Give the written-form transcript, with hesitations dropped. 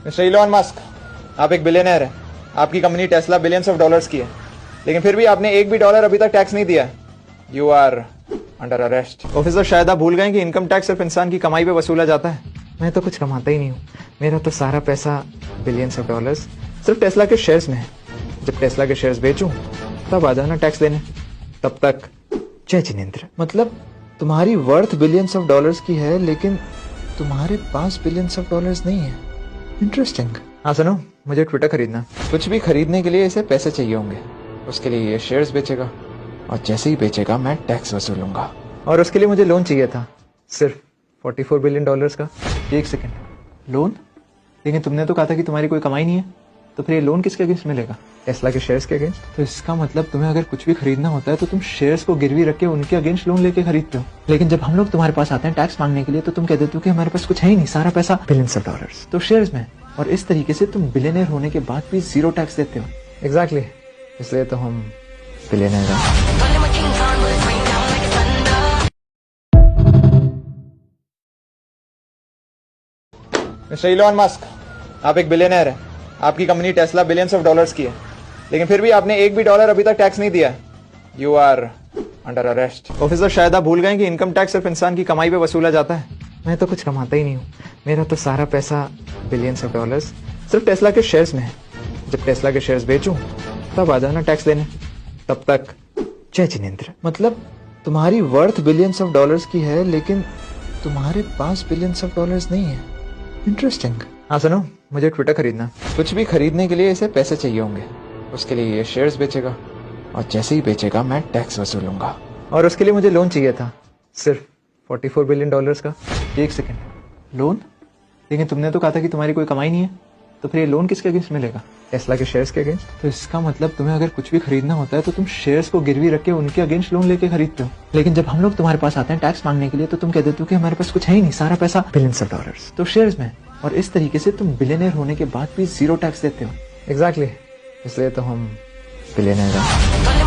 Mister Elon Musk, आप एक billionaire हैं। आपकी company Tesla billions of dollars की है, लेकिन फिर भी आपने एक भी डॉलर अभी तक टैक्स नहीं दिया। You are under arrest. Officer, शायद आप भूल गए कि इनकम टैक्स सिर्फ इंसान की कमाई पे वसूला जाता है। मैं तो कुछ कमाता ही नहीं हूँ। मेरा तो सारा पैसा बिलियंस ऑफ डॉलर्स सिर्फ टेस्ला के शेयर्स में है। जब टेस्ला के शेयर्स बेचूं तब आ जाना टैक्स देने। तब तक जय जिनेंद्र। मतलब तुम्हारी वर्थ बिलियंस ऑफ डॉलर्स की है, लेकिन तुम्हारे पास बिलियंस ऑफ डॉलर्स नहीं है। इंटरेस्टिंग। हाँ सुनो, मुझे ट्विटर खरीदना। कुछ भी खरीदने के लिए इसे पैसे चाहिए होंगे। उसके लिए ये शेयर्स बेचेगा, और जैसे ही बेचेगा मैं टैक्स वसूलूंगा। और उसके लिए मुझे लोन चाहिए था, सिर्फ 44 बिलियन डॉलर्स का। एक सेकंड, लोन? लेकिन तुमने तो कहा था कि तुम्हारी कोई कमाई नहीं है, तो फिर ये लोन किसके अगेंस्ट मिलेगा? टेस्ला के शेयर्स के अगेंस्ट। तो इसका मतलब तुम्हें अगर कुछ भी खरीदना होता है तो तुम शेयर्स को गिरवी रख के उनके अगेंस्ट लोन लेके खरीदते हो। लेकिन जब हम लोग तुम्हारे पास आते हैं टैक्स मांगने के लिए तो तुम कह देते हो कि हमारे पास कुछ है ही नहीं, सारा पैसा बिलियंस ऑफ डॉलर्स तो शेयर्स में। और इस तरीके से तुम बिलियनर होने के बाद भी जीरो टैक्स देते हो। एग्जैक्टली, इसलिए तो हम बिलियनर हैं। मिस्टर इलॉन मस्क, आप एक बिलियनर हैं। आपकी company Tesla billions of dollars की है, लेकिन फिर भी आपने एक भी डॉलर अभी तक टैक्स नहीं दिया। You are under arrest. Officer, शायद आप भूल गए कि इनकम टैक्स सिर्फ इंसान की कमाई पे वसूला जाता है। मैं तो कुछ कमाता ही नहीं हूँ। मेरा तो सारा पैसा बिलियंस ऑफ डॉलर्स सिर्फ टेस्ला के शेयर्स में है। जब टेस्ला के शेयर्स बेचूं तब आ जाना टैक्स देने। तब तक जय जिनेंद्र। मतलब तुम्हारी वर्थ बिलियंस ऑफ डॉलर्स की है, लेकिन तुम्हारे पास बिलियंस ऑफ डॉलर्स नहीं है। इंटरेस्टिंग। हाँ सुनो, मुझे ट्विटर खरीदना। कुछ भी खरीदने के लिए इसे पैसे चाहिए होंगे। उसके लिए ये शेयर्स बेचेगा, और जैसे ही बेचेगा मैं टैक्स वसूलूंगा। और उसके लिए मुझे लोन चाहिए था, सिर्फ 44 बिलियन डॉलर्स का। एक सेकंड, लोन? लेकिन तुमने तो कहा था कि तुम्हारी कोई कमाई नहीं है, तो फिर ये लोन किसके अगेंस्ट मिलेगा? टेस्ला के शेयर्स के अगेंस्ट। तो इसका मतलब तुम्हें अगर कुछ भी खरीदना होता है तो तुम शेयर्स को गिरवी रख के उनके अगेंस्ट लोन लेके खरीदते हो। लेकिन जब हम लोग तुम्हारे पास आते हैं टैक्स मांगने के लिए तो तुम कह देते हो कि हमारे पास कुछ है ही नहीं, सारा पैसा बिलियंस ऑफ डॉलर्स तो शेयर्स में। और इस तरीके से तुम बिलियनर होने के बाद भी जीरो टैक्स देते हो। एग्जैक्टली, इसलिए तो हम बिलियनर हैं।